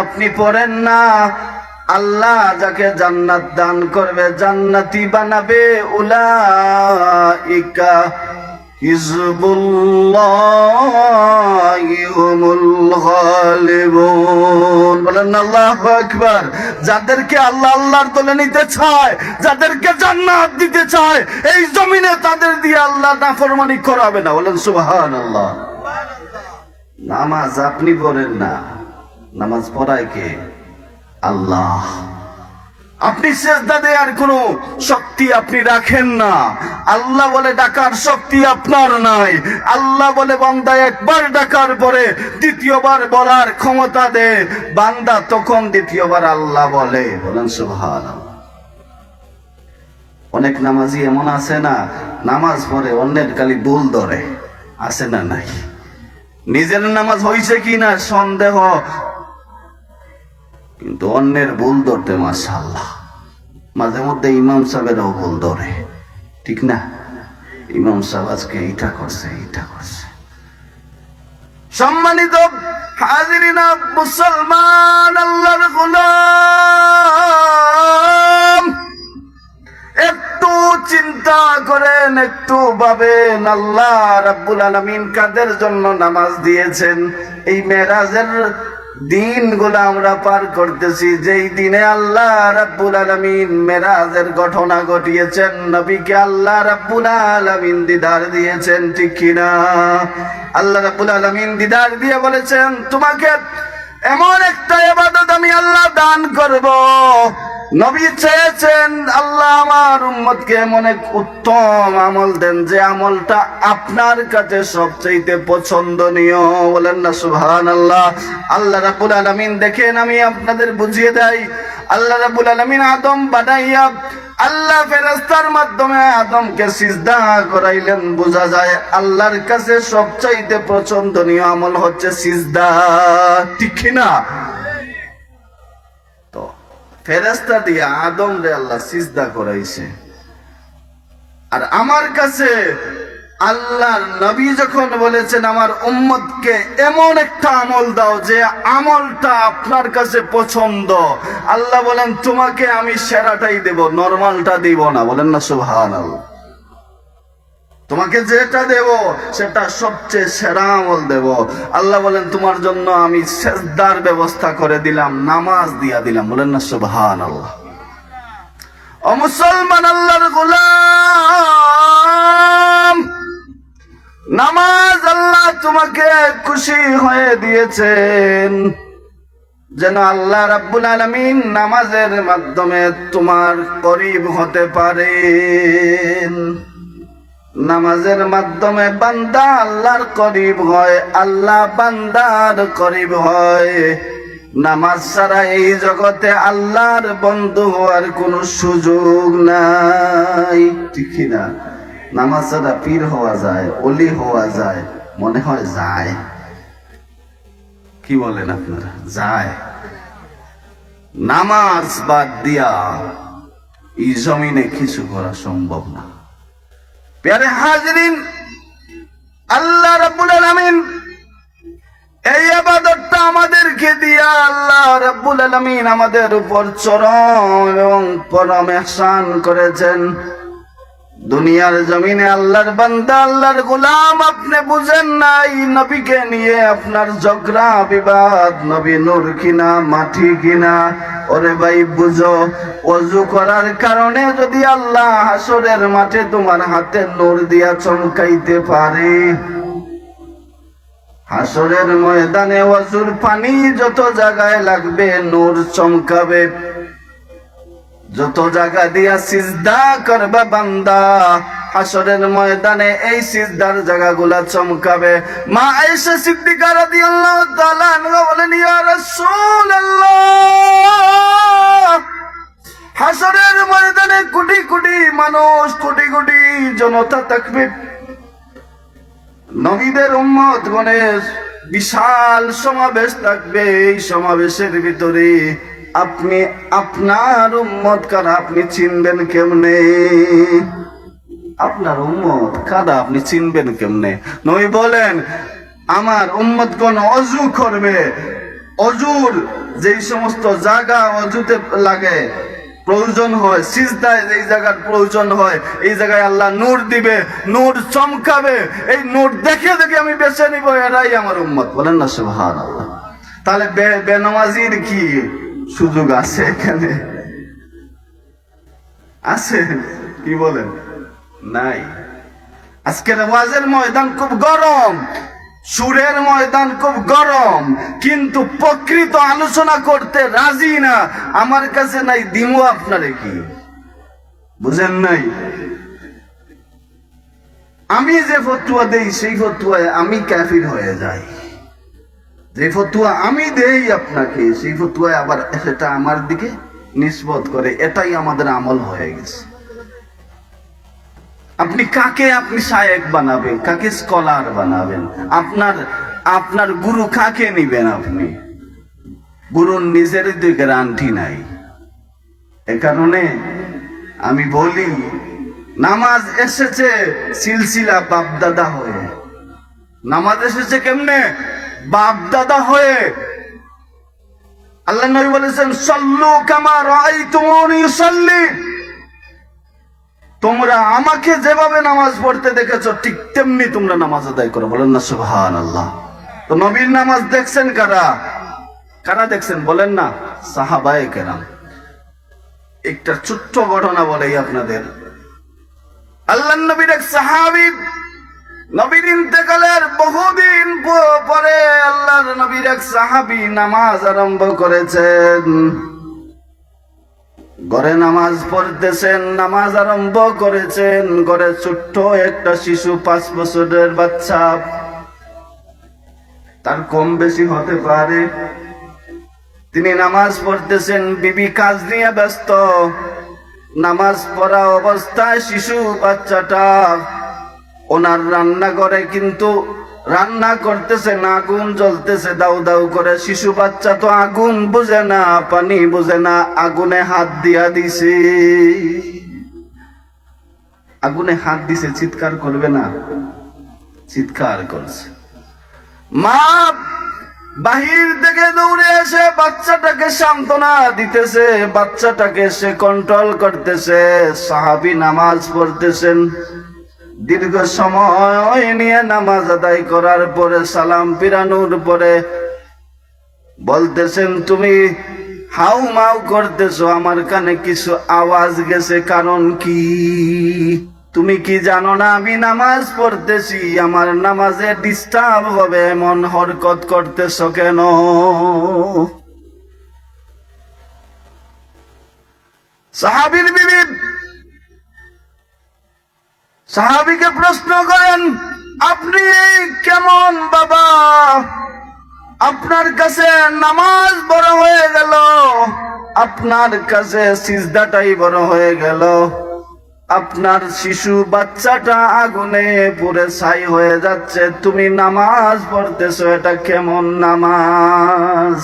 আপনি পড়েন না, আল্লাহ যাকে জান্নাত দান করবে জান্নাতি বানাবে। উলাইকা হিজবুল্লাহি হুমুল গালিবুন। বলেন আল্লাহু আকবার। যাদেরকে আল্লাহ আল্লাহর দলে নিতে চায়, যাদেরকে জান্নাত দিতে চায়, এই জমিনে তাদের দিয়ে আল্লাহ নাফরমানি করাবে না। বলেন সুবহানাল্লাহ। নামাজ আপনি পড়েন না, নামাজ পড়ায় কে? আল্লাহ। আপনি সিজদা দেওয়ার কোনো শক্তি আপনি রাখেন না। আল্লাহ বলে ডাকার শক্তি আপনার নাই। আল্লাহ বলে বান্দা একবার ডাকার পরে দ্বিতীয়বার বলার ক্ষমতা দে। বান্দা তখন দ্বিতীয়বার আল্লাহ বলে। বলেন সুবহানাল্লাহ। অনেক নামাজি এমন আছে না, নামাজ পড়ে অন্যের খালি ভুল ধরে, আছে না নাই? নিজের নামাজ হইছে কিনা সন্দেহ, কিন্তু অন্যের ভুল ধরতে মাশাআল্লাহ। মাঝে মধ্যে ইমাম সাহেবেরও ভুল ধরে, ঠিক না? ইমাম সাহেব আজকে এইটা করছে, এইটা করছে। সম্মানিত হাজিরিনা, মুসলমান, আল্লাহর গোলাম, একটু চিন্তা করেন, একটু ভাবেন, আল্লাহ রাব্বুল আলামিন কাদের জন্য নামাজ দিয়েছেন? এই মেরাজের দিনগুলো আমরা পার করতেছি, যেই দিনে আল্লাহ রাব্বুল আলামিন মেরাজের ঘটনা ঘটিয়েছেন, নবীকে আল্লাহ রাব্বুল আলামিন দিদার দিয়েছেন, ঠিক কিনা? আল্লাহ রাব্বুল আলামিন দিদার দিয়ে বলেছেন, তোমাকে এমন একটা ইবাদত আমি আল্লাহ দান করব। নবী চেয়েছেন আল্লাহ আমার উম্মতকে এমন এক উত্তম আমল দেন, যে আমলটা আপনার কাছে সবচেয়ে পছন্দনীয়। বলেন না সুবহানাল্লাহ। আল্লাহ রাব্বুল আলামিন দেখেন, আমি আপনাদের বুঝিয়ে দেই। আল্লাহ রাব্বুল আলামিন আদম বানাইয়া আল্লাহ ফেরেশতার মাধ্যমে আদমকে সিজদা করাইলেন। বোঝা যায় আল্লাহর কাছে সবচেয়ে পছন্দনীয় আমল হচ্ছে সিজদা, ঠিক না? তো ফেরেশতা দিয়ে আদম রে আল্লাহ সিজদা করাইছে। আর আমার কাছে আল্লাহর নবী যখন বলেছেন আমার উম্মতকে এমন একটা আমল দাও যে আমলটা আপনার কাছে পছন্দ, আল্লাহ বলেন তোমাকে আমি সেরাটাই দেব, নরমালটা দিব না। বলেন না সুবহানাল্লাহ। তোমাকে যেটা দেব সেটা সবচেয়ে সেরা আমল দেব। আল্লাহ বলেন তোমার জন্য আমি সিজদার ব্যবস্থা করে দিলাম, নামাজ দিয়া দিলাম। বলেন না সুবহানাল্লাহ। ও মুসলমান, আল্লাহর গোলাম, নামাজ আল্লাহ তোমাকে খুশি হয়ে দিয়েছেন যেন আল্লাহ রাব্বুল আলামিন নামাজের মাধ্যমে তোমার করিব হতে পারেন। নামাজের মাধ্যমে বান্দা আল্লাহর করিব হয়, আল্লাহ বান্দার করিব হয়। নামাজ ছাড়া এই জগতে আল্লাহর বন্ধু হওয়ার কোনো সুযোগ নাই, ঠিক না? নামাজ ছাড়া পীর হওয়া যায়, ওলি হওয়া যায়, মনে হয় যায়। কি বলেন আপনারা? যায়। নামাজ বাদ দিয়া এই জমিনে কিছু করা সম্ভব না। প্যারে হাজরিন, আল্লাহ রাব্বুল আলামিন এই ইবাদতটা আমাদেরকে দিয়া আল্লাহ রাব্বুল আলামিন আমাদের উপর চরম এবং পরম ইহসান করেছেন। দুনিয়ার জমিনে আল্লাহর বান্দা, আল্লাহর গোলাম, আপনি বুঝেন নাই নবীকে নিয়ে আপনার ঝগড়া বিবাদ, নবী নূর কিনা মাটি কিনা। ওরে ভাই বুঝো, ওযু করার কারণে যদি আল্লাহ হাসরের মাঠে তোমার হাতে নূর দিয়া চমকাইতে পারে, হাসরের ময়দানে ওযুর পানি যত জায়গায় লাগবে নূর চমকাবে। যত জায়গা দিয়া সিজদা করবে বান্দা, হাসরের ময়দানে এই সিজদার জায়গাগুলা চমকাবে। মা আয়েশা সিদ্দিকা রাদিয়াল্লাহু তাআলা আনহা বলেন, ইয়া রাসূলুল্লাহ, হাসরের ময়দানে কোটি কোটি মানুষ, কোটি কোটি জনতা থাকবে, নবীদের উম্মত গণের বিশাল সমাবেশ থাকবে। এই সমাবেশের ভিতরে আপনি আপনার উম্মত কারা আপনি চিনবেন কেমনে? আপনার উম্মত কারা আপনি চিনবেন কেমনে? নবী বলেন, আমার উম্মতগণ ওযু করবে, অজুর যেই সমস্ত জায়গা অজুতে লাগে প্রয়োজন হয়, সিজদায় যেই জায়গার প্রয়োজন হয়, এই জায়গায় আল্লাহ নূর দিবে, নূর চমকাবে। এই নূর দেখে দেখে আমি বেছে নিব, এরাই আমার উম্মত। বলেন না সুবহানাল্লাহ। তাহলে বেনামাজির কি সুযোগ আছে এখানে? আছে? কি বলেন? নাই। আজকের ওয়াজের ময়দান খুব গরম, সুরের ময়দান খুব গরম, কিন্তু প্রকৃত আলোচনা করতে রাজি না। আমার কাছে নাই, দিমু আপনারে কি? বুঝেন নাই? আমি যে ফতুয়া দেই সেই ফতুয়ায় আমি কাফির হয়ে যাই। যে ফতুয়া আমি দেই আপনাকে, সেই ফতুয়ায় আবার সেটা আমার দিকে নিসবত করে। এটাই আমাদের আমল হয়ে গেছে। আপনি কাকে আপনি শায়েখ বানাবেন, কাকে স্কলার বানাবেন? আপনার গুরু কাকে নিবেন? আপনি গুরুর নিজের দুই গ্যারান্টি নাই। এ কারণে আমি বলি, নামাজ এসেছে সিলসিলা বাপদাদা হয়ে। নামাজ এসেছে কেমনে? বাপদাদা হয়ে। আল্লাহ নবী বলেছেন, সাল্লু কামা রাআইতুমুনি উসাল্লি। তোমরা আমাকে যেভাবে নামাজ পড়তে দেখেছো ঠিক তেমনি তোমরা নামাজ আদায় করো। বলেন না সুবহানাল্লাহ। তো নবীর নামাজ দেখছেন কারা? কারা দেখছেন বলেন না? সাহাবায়ে কেরাম। একটা ছোট্ট ঘটনা বলেই আপনাদের। আল্লাহর নবীর এক সাহাবী, নবীর ইন্তেকালের বহুদিন পরে আল্লাহর নবীর এক সাহাবী নামাজ আরম্ভ করেছেন। ঘরে নামাজ পড়তেছেন, নামাজ আরম্ভ করেছেন। ঘরে ছোট্ট একটা শিশু, 5 বছরের বাচ্চা, তার কম বেশি হতে পারে। তিনি নামাজ পড়তেছেন, বিবি কাজ নিয়ে ব্যস্ত। নামাজ পড়া অবস্থায় শিশু বাচ্চাটা ওনার রান্নাঘরে কিন্তু রান্না করতেছেন, আগুন জ্বলতেছে দাউ দাউ করে। শিশু বাচ্চা তো আগুন বুঝে না, পানি বুঝে না, আগুনে হাত দিয়া দিছে। আগুনে হাত দিছে, চিৎকার করবে না? চিৎকার করছে। মা বাহির থেকে দৌড়ে এসে বাচ্চাটাকে সান্ত্বনা দিতেছে, বাচ্চাটাকে সে কন্ট্রোল করতেছে। সাহাবী নামাজ পড়তেছেন। দীর্ঘ সময় নিয়ে নামাজ আদায় করার পরে সালাম ফিরানোর পরে বলতেছেন, তুমি হাউ মাউ করতেছো, আমার কানে কিছু আওয়াজ গেছে, কারণ কি? তুমি কি জানো না আমি নামাজ পড়তেছি? আমার নামাজে ডিস্টার্ব হবে এমন হরকত করতেছো কেন? সাহাবীর বিবি সাহাবীকে প্রশ্ন করেন, আপনি কেমন বাবা? আপনার কাছে নামাজ বড় হয়ে গেল, আপনার কাছে সিজদাটাই বড় হয়ে গেল, আপনার শিশু বাচ্চাটা আগুনে পুড়ে ছাই হয়ে যাচ্ছে, তুমি নামাজ পড়তেছো, এটা কেমন নামাজ?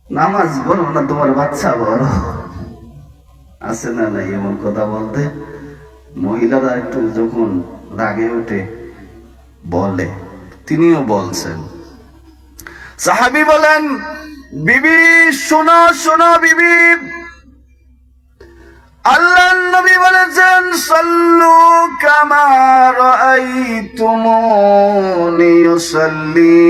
নামাজ বড় না তোমার বাচ্চা বড়? আছে না নাই এমন কথা বলতে? মহিলারা একটু যখন রাগে ওঠে বলে, তিনিও বলছেন। সাহাবী বলেন, বিবি শোনো শোনো বিবি, আল্লাহর নবী বলেছেন, সাল্লু কামা রাআইতুমুনি উসাল্লি।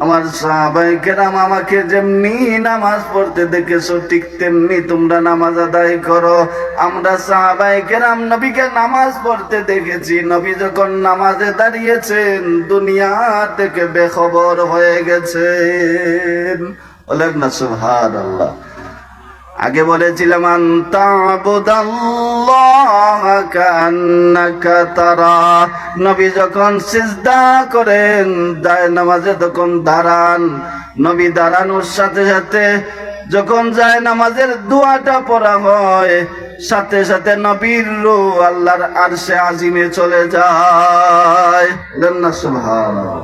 আমার সাহাবায়ে কেরাম আমাকে যেমনি নামাজ পড়তে দেখেছো ঠিক তেমনি তোমরা নামাজ আদায় করো। আমরা সাহাবায়ে কেরাম নবীকে নামাজ পড়তে দেখেছি, নবী যখন নামাজে দাঁড়িয়েছেন দুনিয়া থেকে বেখবর হয়ে গেছেন। বলেন না সুবহানাল্লাহ। আগে বলেছিলাম, আনতাবুদাল্লাহা কান্নাকা তারা। নবী যখন সিজদা করেন, যায় নামাজে তখন দাঁড়ান। নবী দাঁড়ানোর সাথে সাথে যখন যায় নামাজের দোয়াটা পড়া হয়, সাথে সাথে নবীর রূহ আল্লাহর আরশে আজিমে চলে যায়। সুবহানাল্লাহ।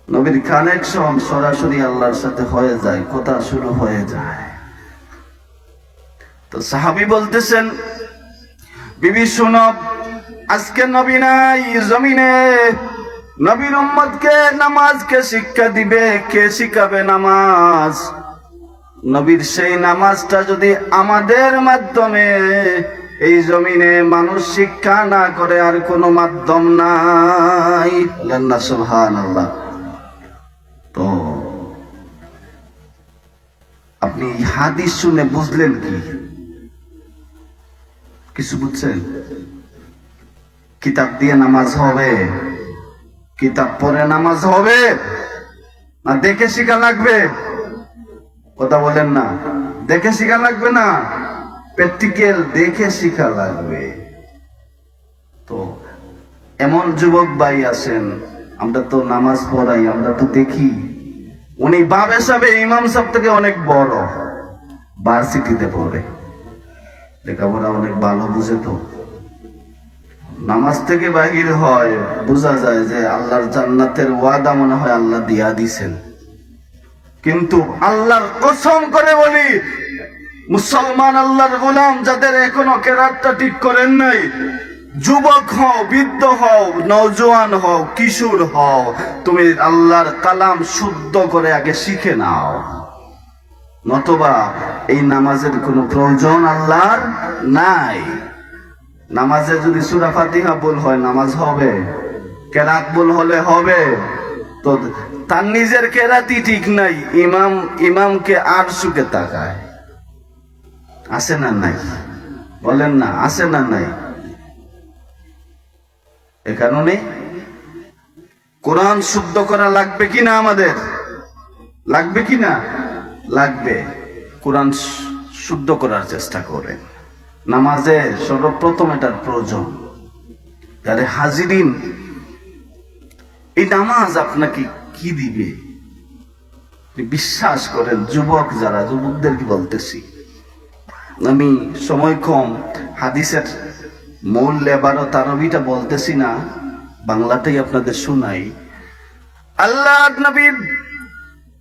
নবীর কানেকশন সরাসরি আল্লাহর সাথে হয়ে যায়, কথা শুরু হয়ে যায়। তো সাহাবী বলতেছেন, বিবি শুনো, আজকে নবী নাই জমিনে, নবীর উম্মতকে নামাজকে শিক্ষা দিবে কে? শিখাবে নামাজ। নবীর সেই নামাজটা যদি আমাদের মাধ্যমে এই জমিনে মানুষ শিক্ষা না করে, আর কোনো মাধ্যম নাই। আল্লাহ সুবহানাল্লাহ। তো আপনি হাদিস শুনে বুঝলেন কি? কিছু বুঝছেন? কিতাব দিয়ে নামাজ হবে? কিতাব পড়ে নামাজ হবে না দেখে শিখা লাগবে? কথা বলেন না। দেখে শিখা লাগবে না, প্র্যাকটিক্যাল দেখে শিখা লাগবে। তো এমন যুবক ভাই আছেন, আমরা তো নামাজ পড়াই, আমরা তো দেখি উনি বাপ হিসাবে ইমাম সাহেব থেকে অনেক বড়, ভার্সিটিতে পড়ে, লেখাপড়া অনেক ভালো বুঝে। তো নামাজ থেকে বাহির হয়, বোঝা যায় যে আল্লাহর জান্নাতের ওয়াদা মনে হয় আল্লাহ দিয়া দিছেন। কিন্তু আল্লাহর কসম করে বলি, মুসলমান আল্লাহর গোলাম যাদের এখনো কেরাতটা ঠিক করেন নাই, যুবক হও, বৃদ্ধ হও, নওজোয়ান হও, কিশোর হও, তুমি আল্লাহর কালাম শুদ্ধ করে আগে শিখে নাও, নতবা এই নামাজের কোনো প্রয়োজন আল্লাহর নাই। নামাজে যদি সূরা ফাতিহা ভুল হয় নামাজ হবে? কেরাত ভুল হলে হবে? তো তার নিজের কেরাতই ঠিক নাই, ইমামকে আর সুকে তাকায়। আছে না নাই? বলেন না, আছে না নাই? এ কারণে কোরআন শুদ্ধ করা লাগবে কিনা? আমাদের লাগবে কিনা? লাগবে। কোরআন শুদ্ধ করার চেষ্টা করেন। নামাজে সর্বপ্রথম এটার প্রয়োজন। আরে হাজিরিন, এই নামাজ আপনাকে কি দিবে? বিশ্বাস করেন, যুবক যারা, যুবকদেরকে বলতেছি আমি, সময় কম, হাদিসের মূল 12-13টা বলতেছি না, বাংলাতেই আপনাদের শুনাই। আল্লাহ নবী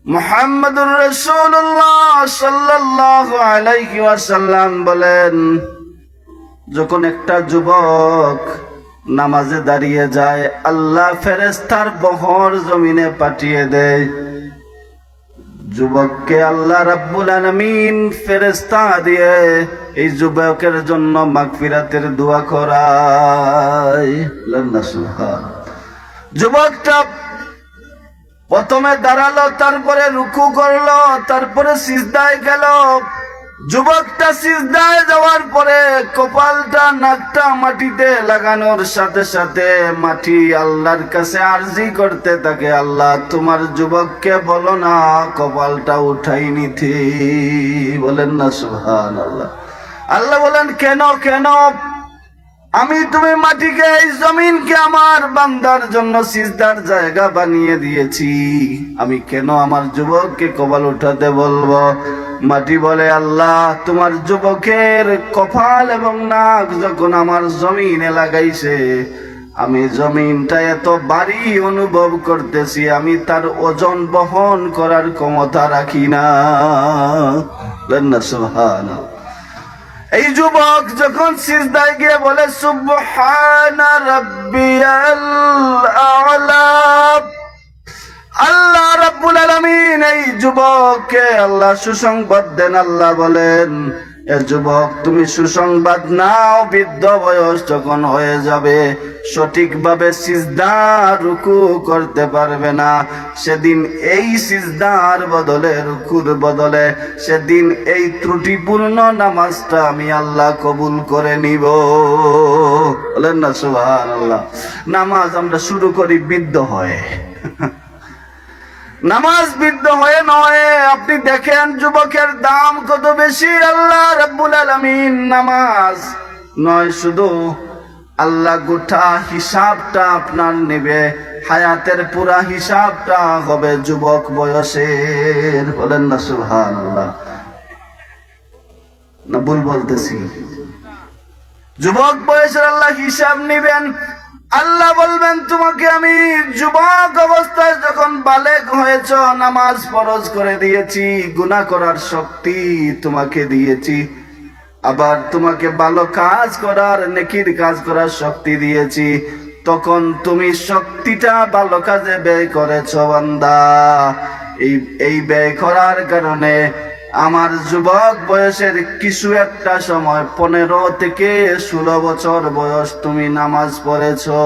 মুহাম্মদুর রাসূলুল্লাহ সাল্লাল্লাহু আলাইহি ওয়াসাল্লাম বলেন, যখন একটা যুবক নামাজে দাঁড়িয়ে যায়, আল্লাহ ফেরেশতার বহর জমিনে পাঠিয়ে দেয়। যুবককে আল্লাহ রাব্বুল আলামিন ফেরেশতা দিয়ে এই যুবকের জন্য মাগফিরাতের দোয়া করায়। যুবকটা প্রথমে দাঁড়ালো, তারপরে রুকু করলো, তারপরে সিজদায় গেল। যুবকটা সিজদায় যাওয়ার পরে কপালটা, নাকটা মাটিতে লাগানোর সাথে সাথে মাটি আল্লাহর কাছে আরজি করতে থাকে, আল্লাহ তোমার যুবককে বলো না কপালটা উঠাই নিতে। বলেন না সুবহানাল্লাহ। আল্লাহ বলেন, কেন কেন? আমি তুমি মাটিকে, এই জমিনকে আমার বান্দার জন্য সিজদার জায়গা বানিয়ে দিয়েছি, আমি কেন আমার যুবককে কপাল উঠাতে বলবো? মাটি বলে, আল্লাহ তোমার যুবকের কপাল এবং নাক যখন আমার জমিনে লাগাইছে, আমি জমিনটা এত ভারী অনুভব করতেছি, আমি তার ওজন বহন করার ক্ষমতা রাখি না। সুবহানাল্লাহ। এই যুবক যখন সিজদায় গিয়ে বলে সুবহানা রাব্বিয়াল আ'লা, আল্লাহ রাব্বুল আলামিন এই যুবককে আল্লাহ সুসংবাদ দেন। আল্লাহ বলেন, এ যুবক তুমি সুসংবাদ নাও, বৃদ্ধ বয়স যখন হয়ে যাবে, সঠিকভাবে সিজদা রুকু করতে পারবে না, সেদিন এই সিজদার বদলে, রুকুর বদলে, সেদিন এই ত্রুটিপূর্ণ নামাজটা আমি আল্লাহ কবুল করে নিব। বলেন না সুবহানাল্লাহ। নামাজ আমরা শুরু করি বৃদ্ধ হয়ে, নামাজ বৃদ্ধ হয়ে নয়। আপনি দেখেন যুবকের দাম কত বেশি। আল্লাহ রাব্বুল আলামিন নামাজ নয় শুধু, আল্লাহ গোটা হিসাবটা আপনার নেবে, হায়াতের পুরা হিসাবটা হবে যুবক বয়সের। বলেন না সুবহানাল্লাহ। না ভুল বলতেছি? যুবক বয়সের আল্লাহ হিসাব নিবেন। আল্লাহ বলবেন, তোমাকে আমি যুবক অবস্থায় যখন বালেগ হয়েছ, নামাজ ফরজ করে দিয়েছি, গুনাহ করার শক্তি তোমাকে দিয়েছি, আবার তোমাকে ভালো কাজ করার, নেকির কাজ করার শক্তি দিয়েছি। তখন তুমি শক্তিটা ভালো কাজে ব্যয় করেছো বান্দা। এই ব্যয় করার কারণে আমার যুবক বয়সের কিছু একটা সময় 15 থেকে 16 বছর বয়স তুমি নামাজ পড়েছো।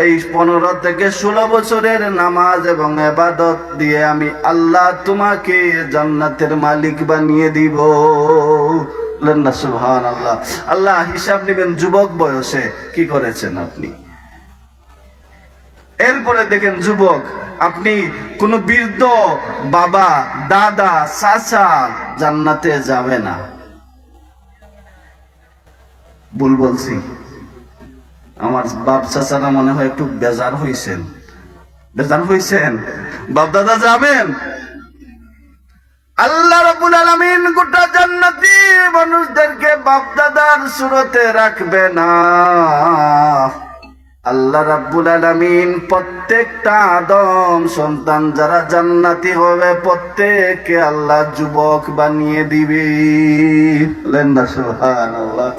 এই 15 থেকে 16 বছরের নামাজ এবং ইবাদত দিয়ে আমি আল্লাহ তোমাকে জান্নাতের মালিক বানিয়ে দিব। বলেন না সুবহানাল্লাহ। আল্লাহ হিসাব নেবেন যুবক বয়সে কি করেছেন আপনি। এরপরে দেখেন যুবক, আপনি কোন বৃদ্ধ বাবা দাদা চাচা জান্নাতে যাবে না। ভুল বলছি? আমার বাপ চাচারা মনে হয় একটু বেজার হইছেন। বাপ দাদা যাবেন? আল্লাহ রাব্বুল আলামিন গোটা জান্নাতি মানুষদেরকে বাপ দাদার সুরতে রাখবে না। আল্লাহ রাব্বুল আলামিন প্রত্যেকটা আদম সন্তান যারা জান্নাতি হবে প্রত্যেককে আল্লাহ যুবক বানিয়ে দিবে। বলেন না সুবহানাল্লাহ।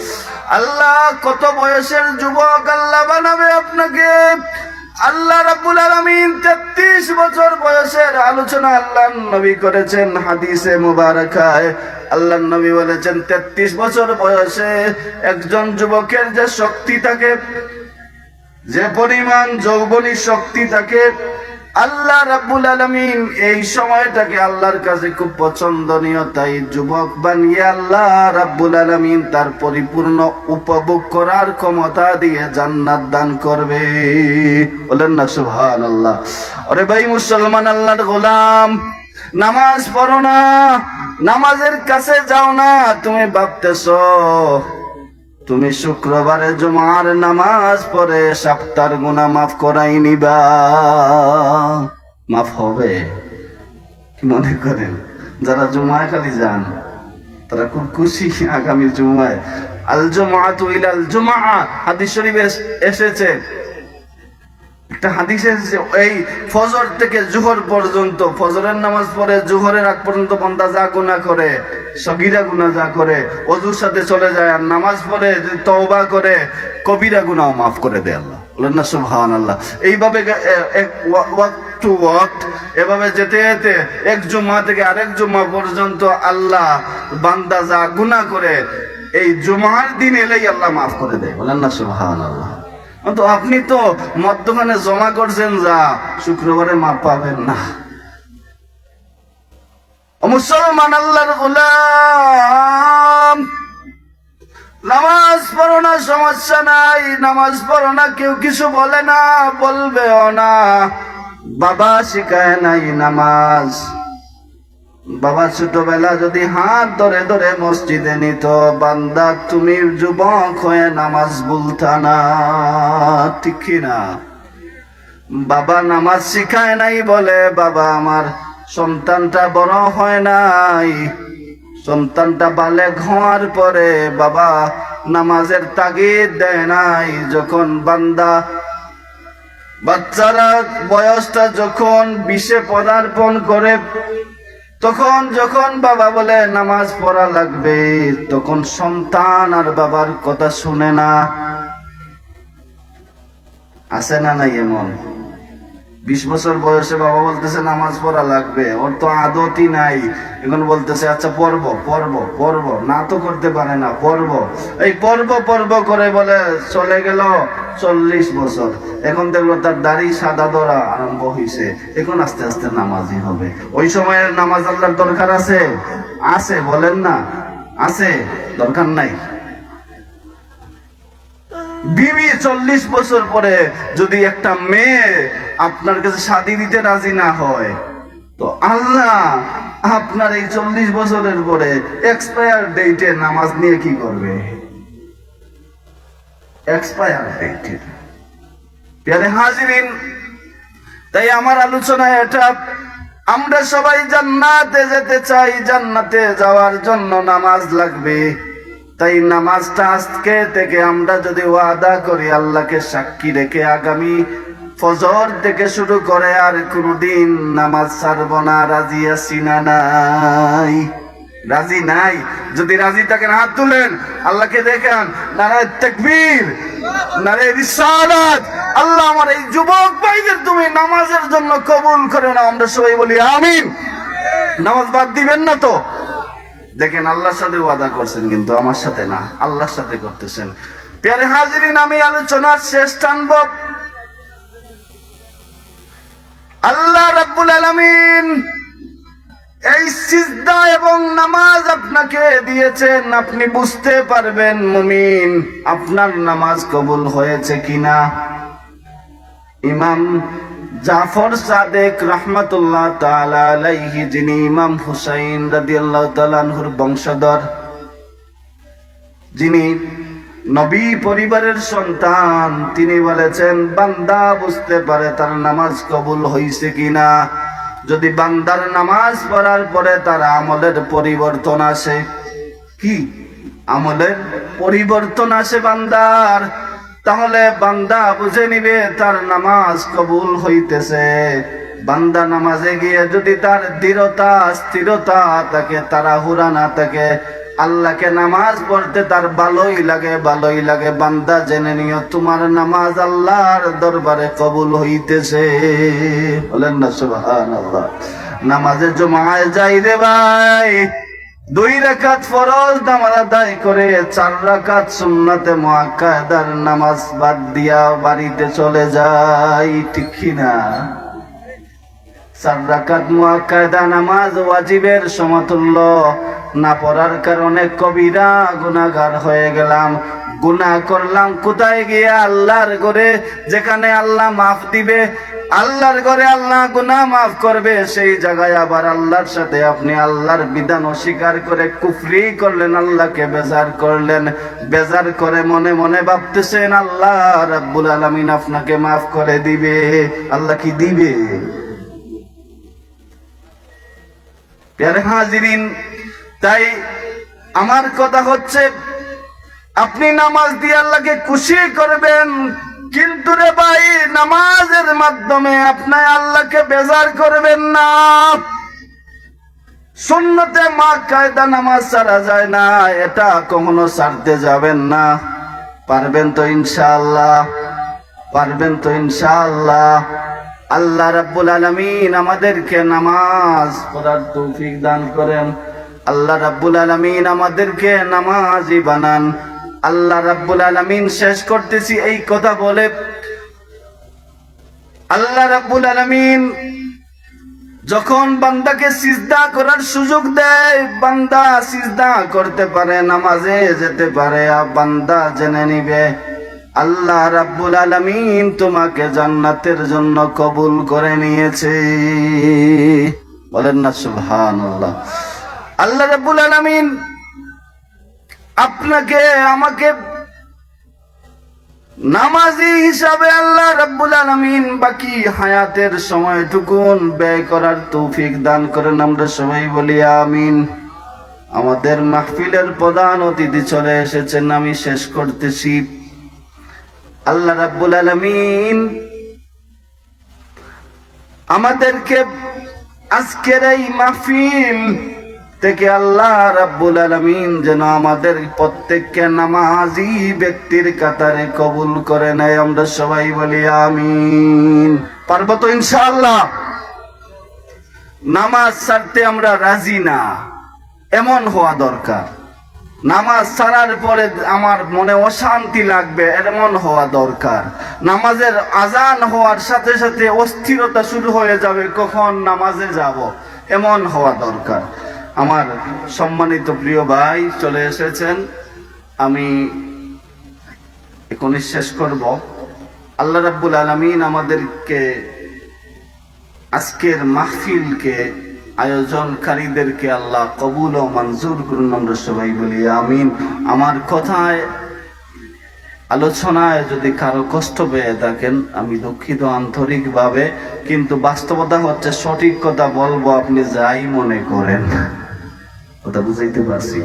আল্লাহ কত বয়সের যুবক আল্লাহ বানাবে আপনাকে? আল্লাহ রাব্বুল আলামিন 33 বছর বয়সের আলোচনা আল্লাহর নবী করেছেন হাদিসে মুবারাকায়। আল্লাহর নবী বলেছেন 33 বছর বয়সে একজন যুবকের যে শক্তি থাকে, যে পরিমাণ যৌবনী শক্তি থাকে, আল্লাহ রাব্বুল আলামিন এই সময়টাকে আল্লাহর কাছে খুব পছন্দনীয়, তাই যুবক বানিয়ে আল্লাহ রাব্বুল আলামিন তার পরিপূর্ণ উপভোগ করার ক্ষমতা দিয়ে জান্নাত দান করবে। বলেন না সুবহানাল্লাহ। আরে ভাই মুসলমান, আল্লাহর গোলাম, নামাজ পড়ো না, নামাজের কাছে যাও না। তুমি ভাবতেছো তুমি শুক্রবারে জুমার নামাজ পড়ে সপ্তাহের গুনাহ মাফ করাই নিবা। মাফ হবে কি মনে করেন? যারা জুমায় খালি যান তারা খুব খুশি আগামী জুমায়। আল জুমাআতু ইলাল জুমাআ হাদিস শরীফে এসেছে, একটা হাদিস এসেছে, এই ফজর থেকে জোহর পর্যন্ত, ফজরের নামাজ পড়ে জোহরের আগ পর্যন্ত বান্দা যা গুনাহ করে, সগীরা গুনাহ যা করে, ওযুর সাথে চলে যায়, আর নামাজ পড়ে তওবা করে কবিরা গুনাহ মাফ করে দেয় আল্লাহ। বলেন না সুবহানাল্লাহ। এইভাবে ওয়াক্ত টু ওয়াক্ত এভাবে যেতে যেতে এক জুমা থেকে আরেক জুমা পর্যন্ত আল্লাহ বান্দা যা গুনাহ করে এই জুমার দিন এলেই আল্লাহ মাফ করে দেয়। বলেন না সুবহানাল্লাহ। তো আপনি তো মধ্যখানে জমা করছেন, যা শুক্রবারে মাপ পাবেন না। মুসলমান, আল্লাহর গোলাম, নামাজ পড়ো না, সমস্যা নাই, নামাজ পড়ো না, কেউ কিছু বলে না, বলবেও না। বাবা শিখায় নাই নামাজ। বাবা ছোটবেলা যদি হাত ধরে ধরে মসজিদে নিত, বান্দা তুমি যুবক হয়ে নামাজ ভুলতা না, ঠিক কি না? বাবা নামাজ শিখায় নাই বলে বাবা আমার সন্তানটা বড় হয় নাই, সন্তানটা বালেগ হওয়ার পরে বাবা নামাজের তাগিদ দেয় নাই। যখন বাচ্চারা বয়সটা যখন 20-এ পদার্পণ করে, তখন যখন বাবা বলে নামাজ পড়া লাগবে, তখন সন্তান আর বাবার কথা শুনে না। আছে না নাই এমন? 20 বছর বয়সে বাবা বলতেছে নামাজ পড়া লাগবে, ওর তো আদতই নাই, এখন বলতেছে আচ্ছা পড়বো পড়বো পড়বো, না তো করতে পারে না, পড়বো। এই পড়বো করে বলে চলে গেল 40 বছর, এখন দেখলো তার দাড়ি সাদা ধরা আরম্ভ হয়েছে, এখন আস্তে আস্তে নামাজি হবে। ওই সময়ের নামাজ আল্লাহর দরকার আছে? আছে, বলেন না আছে? দরকার নাই। বিবি 40 বছর পরে যদি একটা মেয়ে আপনার কাছে শাদী দিতে রাজি না হয়, তো আল্লাহ আপনার এই 40 বছরের পরে এক্সপায়ার ডেটে নামাজ নিয়ে কি করবে? এক্সপায়ার ডেটে। প্রিয় হাজিরিন, তাই আমার আলোচনা এটা, আমরা সবাই জান্নাতে যেতে চাই, জান্নাতে যাওয়ার জন্য নামাজ লাগবে। তাই নামাজটা আজকে থেকে আমরা যদি ওয়াদা করি আল্লাহকে সাক্ষী রেখে, আগামী ফজর থেকে শুরু করে আর কোনদিন নামাজ ছাড়ব না, রাজি আছি না নাই? রাজি নাই? যদি রাজি থাকেন হাত তুলেন, আল্লাহকে দেখান, নারায়ে তাকবীর, নারায়ে রিসালাত। আল্লাহ আমার এই যুবক ভাইদের তুমি নামাজের জন্য কবুল করে নাও, আমরা সবাই বলি আমিন। নামাজ বাদ দিবেন না তো? দেখেন আল্লাহর সাথে ওয়াদা করছেন, কিন্তু আমার সাথে না, আল্লাহর সাথে করতেছেন। প্যারে হাজিরিন, আমি আলোচনার শেষ টানব। আল্লাহ রাব্বুল আলামিন এই সিজদা এবং নামাজ আপনাকে দিয়েছেন, আপনি বুঝতে পারবেন মুমিন আপনার নামাজ কবুল হয়েছে কিনা। ইমাম জাফর সাদেক রাহমাতুল্লাহ তাআলা আলাইহি, যিনি ইমাম হুসাইন রাদিয়াল্লাহু তাআলা আনহুর বংশধর, যিনি নবী পরিবারের সন্তান, তিনি বলেছেন বান্দা বুঝতে পারে তার নামাজ কবুল হয়েছে কিনা যদি বান্দার নামাজ পড়ার পরে তার আমলের পরিবর্তন আসে। কি আমলের পরিবর্তন আসে বান্দার, তাহলে বান্দা বুঝে নিবে তার নামাজ কবুল হইতেছে। বান্দা নামাজে গিয়ে যদি তার দৃঢ়তা স্থিরতা থাকে, তাড়াহুড়া না থাকে, আল্লাহকে নামাজ পড়তে তার ভালোই লাগে, ভালোই লাগে। বান্দা জেনে নিও তোমার নামাজ আল্লাহর দরবারে কবুল হইতেছে। বলেন না সুবহানাল্লাহ। নামাজে জুমায় যাই রে ভাই, 2 রাকাত ফরজ নামাজ আদায় করে 4 রাকাত সুন্নাতে মুআক্কাদার নামাজ বাদ দিয়া বাড়িতে চলে যাই, ঠিক কি না? 4 রাকাত মুআক্কাদা নামাজ ওয়াজিবের সমতুল্য, না পড়ার কারণে কবিরা গুনাহগার হয়ে গেলাম। গুনাহ করলাম কোথায় গিয়ে? আল্লাহর ঘরে, যেখানে আল্লাহ মাফ দিবে, আল্লাহর ঘরে আল্লাহ গুনাহ মাফ করবে, সেই জায়গায় আবার আল্লাহর সাথে আপনি আল্লাহর বিধান অস্বীকার করে কুফরি করলেন, আল্লাহকে বেজার করলেন। বেজার করে মনে মনে ভাবতেছেন আল্লাহ রাব্বুল আলামিন আপনাকে মাফ করে দিবে। আল্লাহ কি দিবে? প্যারে হাজিরিন, তাই আমার কথা হচ্ছে আপনি নামাজ দিয়ে আল্লাহকে খুশি করবেন, কিন্তু রে ভাই নামাজের মাধ্যমে আপনি আল্লাহকে বেজার করবেন না। সুন্নতে মুআক্কাদা নামাজ ছাড়া যায় না, এটা কখনো ছাড়তে যাবেন না। পারবেন তো ইনশাআল্লাহ? পারবেন তো ইনশাআল্লাহ? আল্লাহ রাব্বুল আলামিন আমাদেরকে নামাজ পড়ার তৌফিক দান করেন। আল্লাহ রাব্বুল আলামিন আমাদেরকে নামাজি বানান। আল্লাহ রাব্বুল আলামিন, শেষ করতেছি এই কথা বলে, আল্লাহ রাব্বুল আলামিন যখন বান্দাকে সিজদা করার সুযোগ দেয়, বান্দা সিজদা করতে পারে, নামাজে যেতে পারে, বান্দা জেনে নিবে আল্লাহ রাব্বুল আলামিন তোমাকে জান্নাতের জন্য কবুল করে নিয়েছে। বলেন না সুবহানাল্লাহ। আল্লাহ রাব্বুল আলামিন আপনাকে আমাকে নামাজি হিসাবে আল্লাহ রাব্বুল আলামিন বাকি হায়াতের সময়টুকুন ব্যয় করার তৌফিক দান করেন। আমরা সবাই বলি আমিন। আমাদের মাহফিলের প্রধান অতিথি চলে এসেছেন, আমি শেষ করতেছি। আল্লাহ রাব্বুল আলামিন আমাদেরকে আজকের এই মাহফিল থেকে আল্লাহ রাব্বুল আলামিন যেন আমাদের প্রত্যেককে নামাজি ব্যক্তির কাতারে কবুল করে নেয়। আমরা সবাই বলি আমিন। পারবো তো ইনশাআল্লাহ? নামাজ ছাড়তে আমরা রাজি না, এমন হওয়া দরকার। নামাজ ছাড়ার পরে আমার মনে অশান্তি লাগবে, এমন হওয়া দরকার। নামাজের আজান হওয়ার সাথে সাথে অস্থিরতা শুরু হয়ে যাবে, কখন নামাজে যাব, এমন হওয়া দরকার। আমার সম্মানিত প্রিয় ভাই চলে এসেছেন, আমি এখনই শেষ করব। আল্লাহ রাব্বুল আলামিন আমাদেরকে আজকের মাহফিলকে আয়োজনকারীদেরকে আল্লাহ কবুল ও মঞ্জুর করুন। আমরা সবাই বলি আমিন। আমার কথায় আলোচনায় যদি কারো কষ্ট পেয়ে থাকেন আমি দুঃখিত আন্তরিকভাবে, কিন্তু বাস্তবতা হচ্ছে সঠিক কথা বলবো, আপনি যাই মনে করেন। কথা বুঝাইতে পারছি?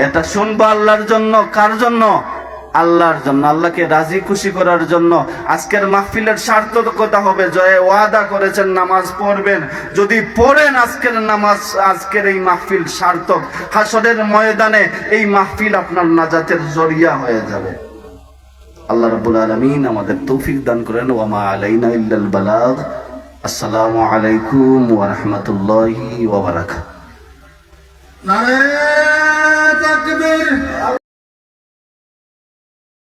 এটা শুনবো আল্লাহর জন্য। কার জন্য? আল্লাহর জন্য, আল্লাহকে রাজি খুশি করার জন্য। আজকের মাহফিলের সার্থকতা হবে, জয়ে ওয়াদা করেছেন নামাজ পড়বেন, যদি পড়েন আজকের নামাজ, আজকের এই মাহফিল সার্থক। হাসরের ময়দানে এই মাহফিল আপনার নাজাতের জরিয়া হয়ে যাবে। আল্লাহ রাব্বুল আলামিন আমাদের তৌফিক দান করেন। ওয়া মা আলাইনা ইল্লাল বালাগ। আসসালামু আলাইকুম ওয়া রাহমাতুল্লাহি ওয়া বারাকাতুহু।